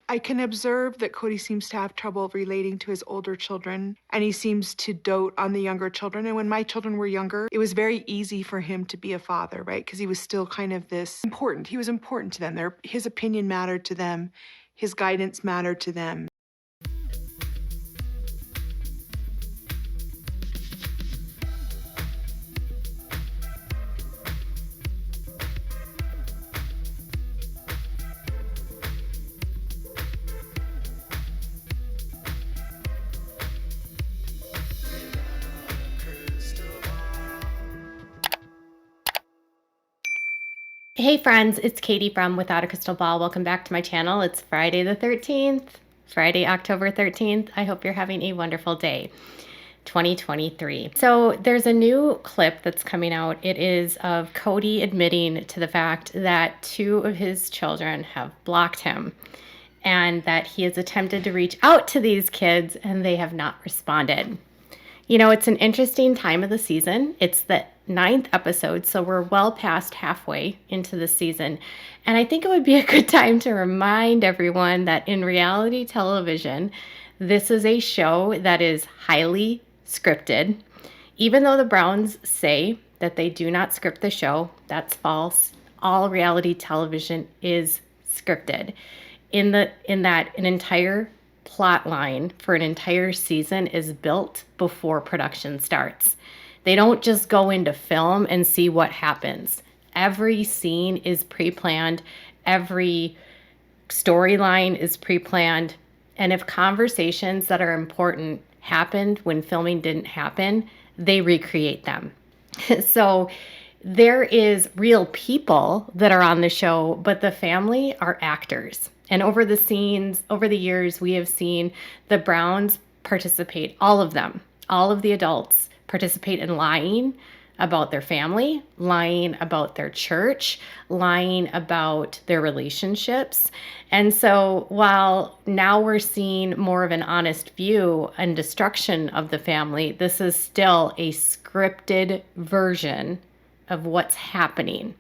I can observe that Cody seems to have trouble relating to his older children, and he seems to dote on the younger children. And when my children were younger, it was very easy for him to be a father, right? Because he was still kind of this important. He was important to them. His opinion mattered to them. His guidance mattered to them. Hey friends, it's Katie from Without a Crystal Ball. Welcome back to my channel. It's Friday the 13th, Friday, October 13th. I hope you're having a wonderful day, 2023. So there's a new clip that's coming out. It is of Cody admitting to the fact that 2 of his children have blocked him and that he has attempted to reach out to these kids and they have not responded. You know, it's an interesting time of the season. It's the 9th episode, so we're well past halfway into the season. And I think it would be a good time to remind everyone that in reality television, this is a show that is highly scripted. Even though the Browns say that they do not script the show, that's false. All reality television is scripted. In that an entire plot line for an entire season is built before production starts. They don't just go into film and see what happens. Every scene is pre-planned. Every storyline is pre-planned. And if conversations that are important happened when filming didn't happen, they recreate them. So there is real people that are on the show, but the family are actors. And over the years, we have seen the Browns participate, all of them, all of the adults participate in lying about their family, lying about their church, lying about their relationships. And so while now we're seeing more of an honest view and destruction of the family, this is still a scripted version of what's happening.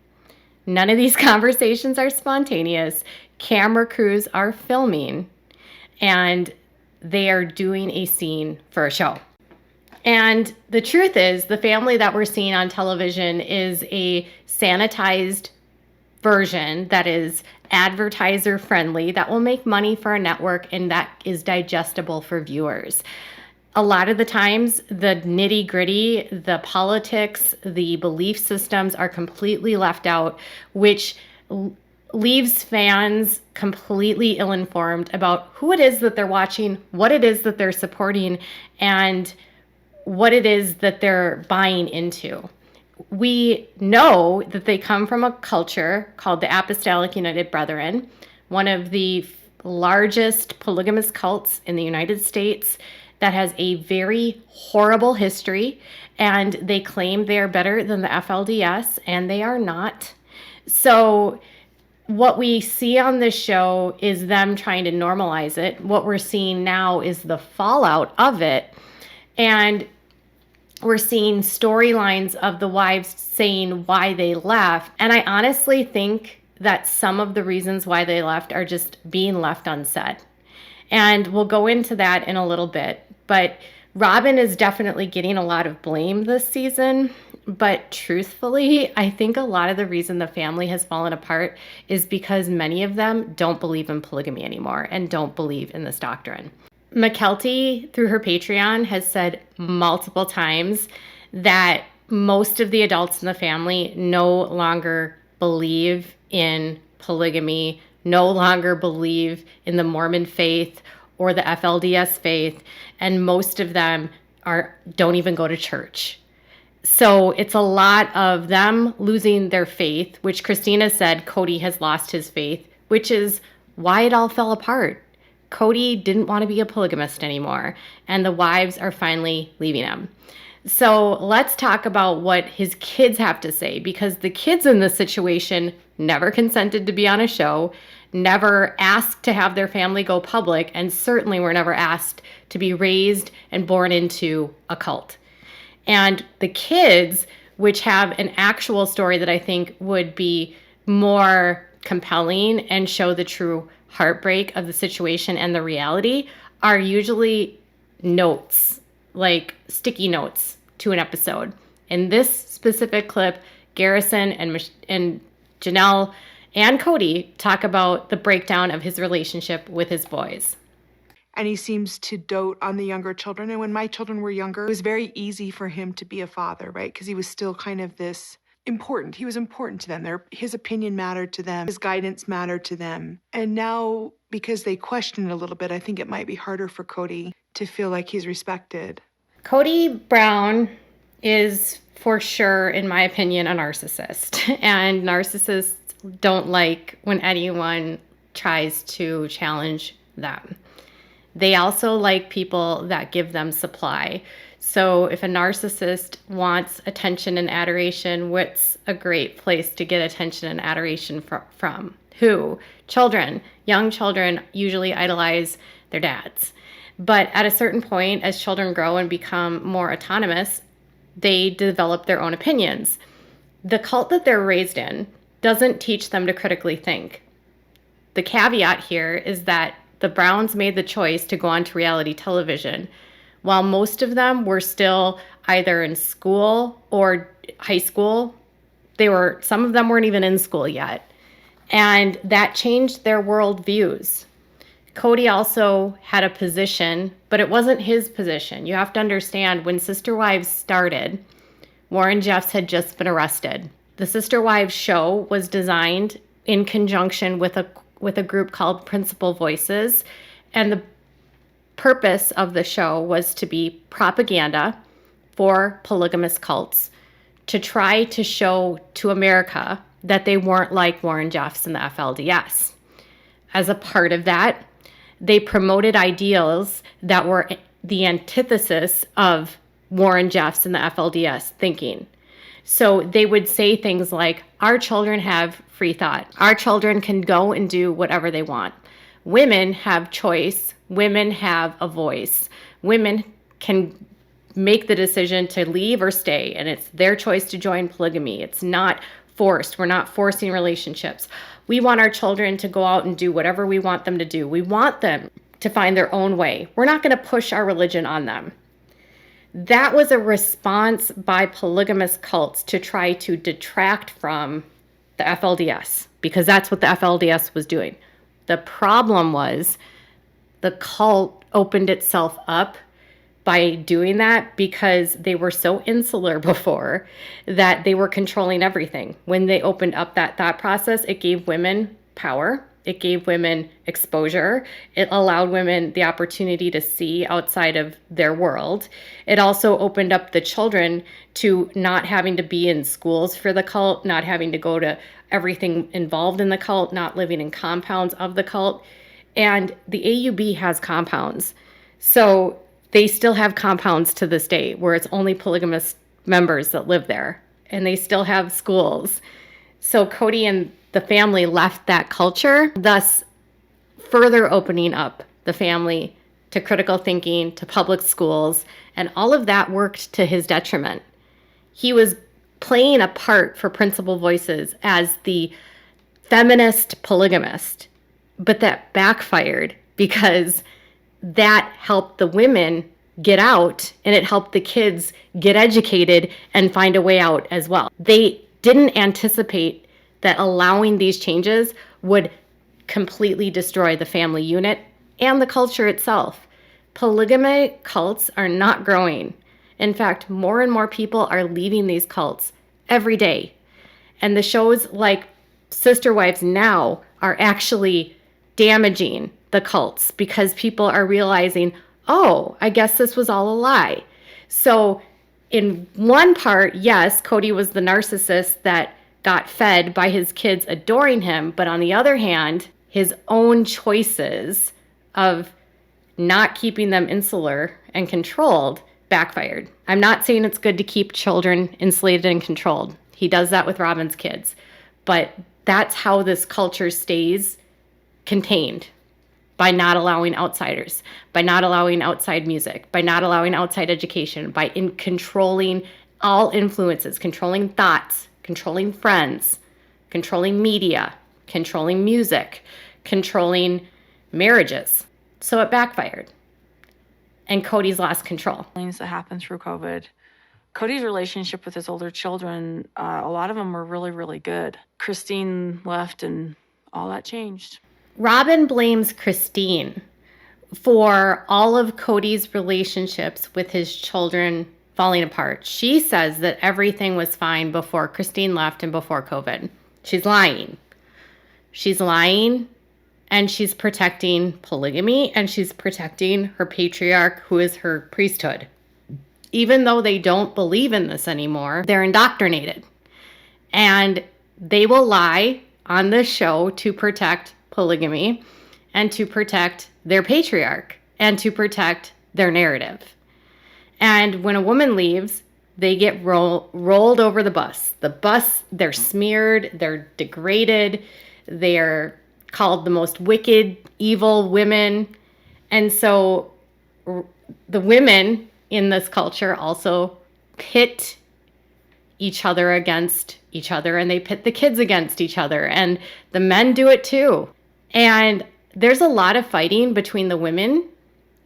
None of these conversations are spontaneous. Camera crews are filming, and they are doing a scene for a show. And the truth is, the family that we're seeing on television is a sanitized version that is advertiser friendly, that will make money for a network, and that is digestible for viewers. A lot of the times, the nitty gritty, the politics, the belief systems are completely left out, which leaves fans completely ill-informed about who it is that they're watching, what it is that they're supporting, and what it is that they're buying into. We know that they come from a culture called the Apostolic United Brethren, one of the largest polygamous cults in the United States that has a very horrible history, and they claim they are better than the FLDS, and they are not. So what we see on this show is them trying to normalize it. What we're seeing now is the fallout of it. And we're seeing storylines of the wives saying why they left. And I honestly think that some of the reasons why they left are just being left unsaid. And we'll go into that in a little bit. But Robyn is definitely getting a lot of blame this season. But truthfully, I think a lot of the reason the family has fallen apart is because many of them don't believe in polygamy anymore and don't believe in this doctrine. McKelty, through her Patreon, has said multiple times that most of the adults in the family no longer believe in polygamy, no longer believe in the Mormon faith or the FLDS faith, and most of them don't even go to church. So it's a lot of them losing their faith, which Christina said Cody has lost his faith, which is why it all fell apart. Cody didn't want to be a polygamist anymore, and the wives are finally leaving him. So let's talk about what his kids have to say, because the kids in this situation never consented to be on a show, never asked to have their family go public, and certainly were never asked to be raised and born into a cult. And the kids, which have an actual story that I think would be more compelling and show the true heartbreak of the situation and the reality are usually notes, like sticky notes to an episode. In this specific clip, Garrison and Janelle and Cody talk about the breakdown of his relationship with his boys. And he seems to dote on the younger children. And when my children were younger, it was very easy for him to be a father, right? Because he was still kind of this important. He was important to them. His opinion mattered to them. His guidance mattered to them. And now, because they question it a little bit, I think it might be harder for Cody to feel like he's respected. Kody Brown is, for sure, in my opinion, a narcissist. And narcissists don't like when anyone tries to challenge them. They also like people that give them supply. So if a narcissist wants attention and adoration, what's a great place to get attention and adoration from? Who? Children. Young children usually idolize their dads. But at a certain point, as children grow and become more autonomous, they develop their own opinions. The cult that they're raised in doesn't teach them to critically think. The caveat here is that the Browns made the choice to go on to reality television while most of them were still either in school or high school. Some of them weren't even in school yet. And that changed their worldviews. Cody also had a position, but it wasn't his position. You have to understand, when Sister Wives started, Warren Jeffs had just been arrested. The Sister Wives show was designed in conjunction with a group called Principal Voices, and the purpose of the show was to be propaganda for polygamous cults, to try to show to America that they weren't like Warren Jeffs and the FLDS. As a part of that, they promoted ideals that were the antithesis of Warren Jeffs and the FLDS thinking. So they would say things like, our children have free thought. Our children can go and do whatever they want. Women have choice. Women have a voice. Women can make the decision to leave or stay, and it's their choice to join polygamy. It's not forced. We're not forcing relationships. We want our children to go out and do whatever we want them to do. We want them to find their own way. We're not going to push our religion on them. That was a response by polygamous cults to try to detract from the FLDS, because that's what the FLDS was doing. The problem was the cult opened itself up by doing that because they were so insular before that they were controlling everything. When they opened up that thought process, it gave women power. It gave women exposure. It allowed women the opportunity to see outside of their world. It also opened up the children to not having to be in schools for the cult, not having to go to everything involved in the cult, not living in compounds of the cult. And the AUB has compounds. So they still have compounds to this day where it's only polygamous members that live there. And they still have schools. So Cody and the family left that culture, thus further opening up the family to critical thinking, to public schools, and all of that worked to his detriment. He was playing a part for Principal Voices as the feminist polygamist, but that backfired because that helped the women get out and it helped the kids get educated and find a way out as well. They didn't anticipate that allowing these changes would completely destroy the family unit and the culture itself. Polygamy cults are not growing. In fact, more and more people are leaving these cults every day. And the shows like Sister Wives now are actually damaging the cults because people are realizing, oh, I guess this was all a lie. So in one part, yes, Cody was the narcissist that got fed by his kids adoring him. But on the other hand, his own choices of not keeping them insular and controlled backfired. I'm not saying it's good to keep children insulated and controlled. He does that with Robyn's kids. But that's how this culture stays contained, by not allowing outsiders, by not allowing outside music, by not allowing outside education, by controlling all influences, controlling thoughts, controlling friends, controlling media, controlling music, controlling marriages. So it backfired. And Kody's lost control. Things that happened through COVID. Kody's relationship with his older children, a lot of them were really, really good. Christine left and all that changed. Robyn blames Christine for all of Kody's relationships with his children falling apart. She says that everything was fine before Christine left and before COVID. She's lying. She's lying, and she's protecting polygamy, and she's protecting her patriarch, who is her priesthood. Even though they don't believe in this anymore, they're indoctrinated. And they will lie on this show to protect polygamy and to protect their patriarch and to protect their narrative. And when a woman leaves, they get rolled over the bus. The bus, they're smeared, they're degraded, they're called the most wicked, evil women. And so the women in this culture also pit each other against each other, and they pit the kids against each other, and the men do it too. And there's a lot of fighting between the women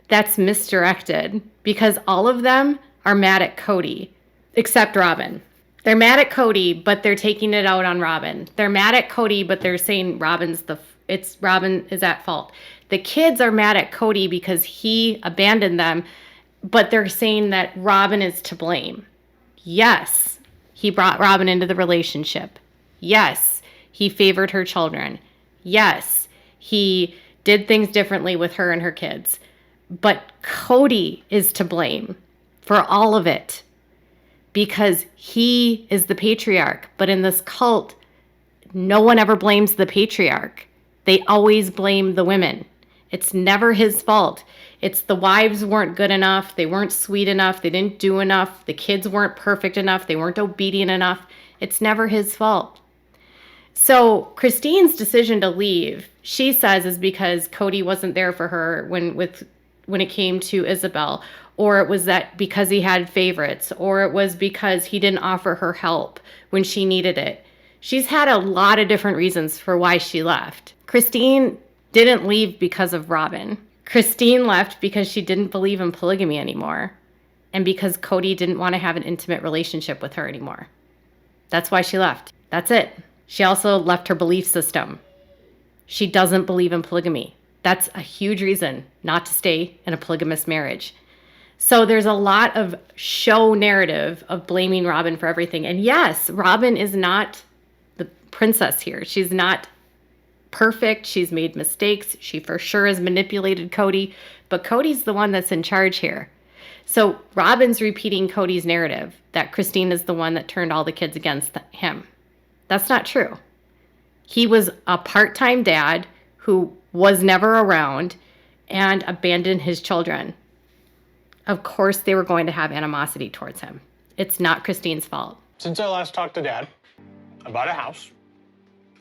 that's misdirected because all of them are mad at Kody, except Robyn. They're mad at Kody, but they're taking it out on Robyn. They're mad at Kody, but they're saying Robyn is at fault. The kids are mad at Kody because he abandoned them, but they're saying that Robyn is to blame. Yes, he brought Robyn into the relationship. Yes, he favored her children. Yes, he did things differently with her and her kids. But Kody is to blame for all of it because he is the patriarch. But in this cult, no one ever blames the patriarch. They always blame the women. It's never his fault. It's the wives weren't good enough. They weren't sweet enough. They didn't do enough. The kids weren't perfect enough. They weren't obedient enough. It's never his fault. So Christine's decision to leave, she says, is because Kody wasn't there for her when it came to Isabel, or it was that because he had favorites, or it was because he didn't offer her help when she needed it. She's had a lot of different reasons for why she left. Christine didn't leave because of Robyn. Christine left because she didn't believe in polygamy anymore, and because Kody didn't want to have an intimate relationship with her anymore. That's why she left. That's it. She also left her belief system. She doesn't believe in polygamy. That's a huge reason not to stay in a polygamous marriage. So there's a lot of show narrative of blaming Robyn for everything. And yes, Robyn is not the princess here. She's not perfect. She's made mistakes. She for sure has manipulated Kody, but Kody's the one that's in charge here. So Robyn's repeating Kody's narrative that Christine is the one that turned all the kids against him. That's not true. He was a part-time dad who was never around and abandoned his children. Of course, they were going to have animosity towards him. It's not Christine's fault. Since I last talked to Dad, I bought a house,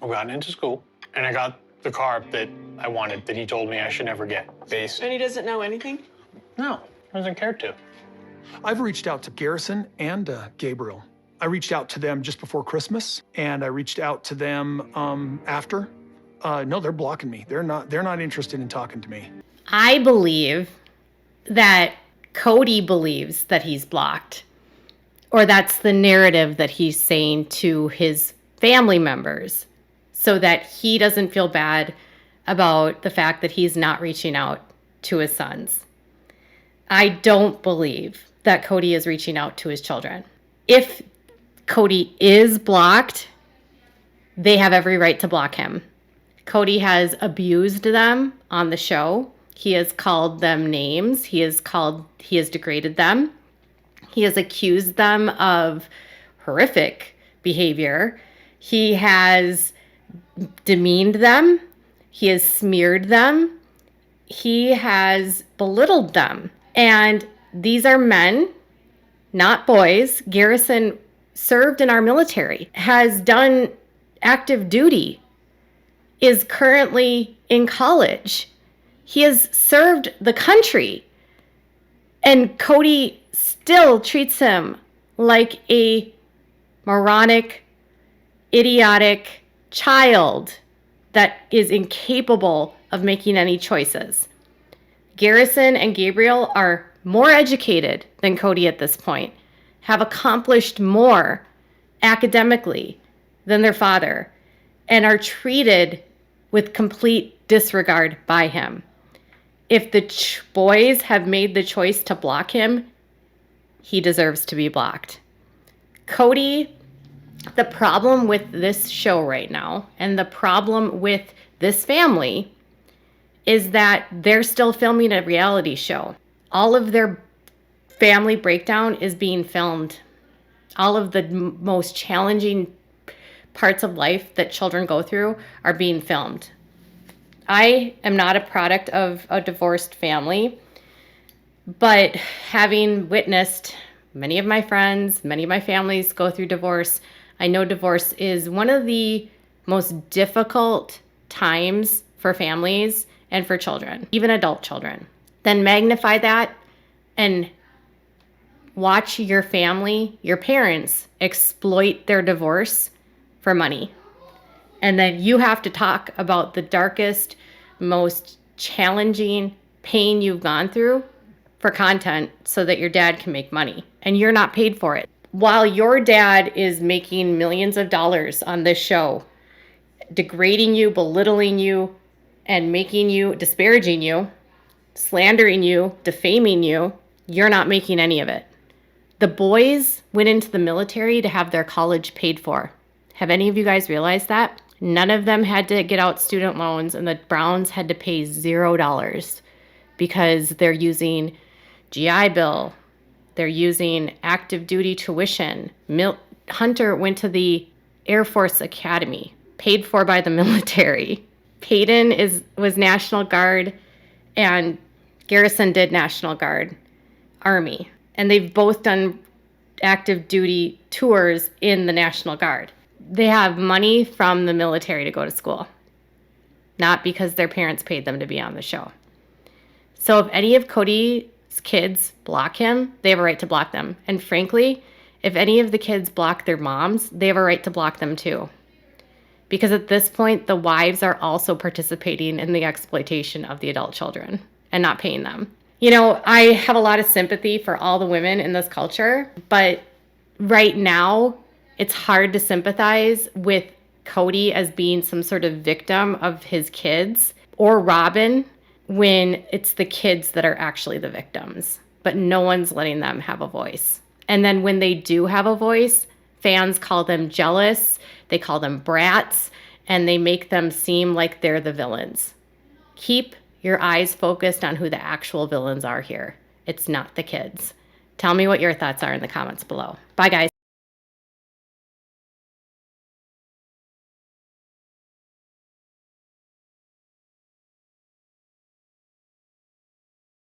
I got into school, and I got the car that I wanted that he told me I should never get. Base. And he doesn't know anything? No, doesn't care to. I've reached out to Garrison and Gabriel. I reached out to them just before Christmas, and I reached out to them after. No, they're blocking me. They're not interested in talking to me. I believe that Kody believes that he's blocked, or that's the narrative that he's saying to his family members so that he doesn't feel bad about the fact that he's not reaching out to his sons. I don't believe that Kody is reaching out to his children. If Kody is blocked, they have every right to block him. Kody has abused them on the show. He has called them names. He has degraded them. He has accused them of horrific behavior. He has demeaned them. He has smeared them. He has belittled them. And these are men, not boys. Garrison served in our military, has done active duty, is currently in college. He has served the country. And Kody still treats him like a moronic, idiotic child that is incapable of making any choices. Garrison and Gabriel are more educated than Kody at this point, have accomplished more academically than their father, and are treated with complete disregard by him. If the boys have made the choice to block him, he deserves to be blocked. Kody, the problem with this show right now, and the problem with this family, is that they're still filming a reality show. All of their family breakdown is being filmed. All of the most challenging parts of life that children go through are being filmed. I am not a product of a divorced family, but having witnessed many of my friends, many of my families go through divorce, I know divorce is one of the most difficult times for families and for children, even adult children. Then magnify that and watch your family, your parents, exploit their divorce for money. And then you have to talk about the darkest, most challenging pain you've gone through for content so that your dad can make money. And you're not paid for it. While your dad is making millions of dollars on this show, degrading you, belittling you, and making you, disparaging you, slandering you, defaming you, you're not making any of it. The boys went into the military to have their college paid for. Have any of you guys realized that? None of them had to get out student loans, and the Browns had to pay $0 because they're using GI Bill. They're using active duty tuition. Hunter went to the Air Force Academy, paid for by the military. Peyton was National Guard, and Garrison did National Guard, Army. And they've both done active duty tours in the National Guard. They have money from the military to go to school, not because their parents paid them to be on the show. So if any of Kody's kids block him, they have a right to block them. And frankly, if any of the kids block their moms, they have a right to block them too. Because at this point, the wives are also participating in the exploitation of the adult children and not paying them. You know, I have a lot of sympathy for all the women in this culture, but right now, it's hard to sympathize with Kody as being some sort of victim of his kids, or Robyn when it's the kids that are actually the victims, but no one's letting them have a voice. And then when they do have a voice, fans call them jealous, they call them brats, and they make them seem like they're the villains. Keep your eyes focused on who the actual villains are here. It's not the kids. Tell me what your thoughts are in the comments below. Bye, guys.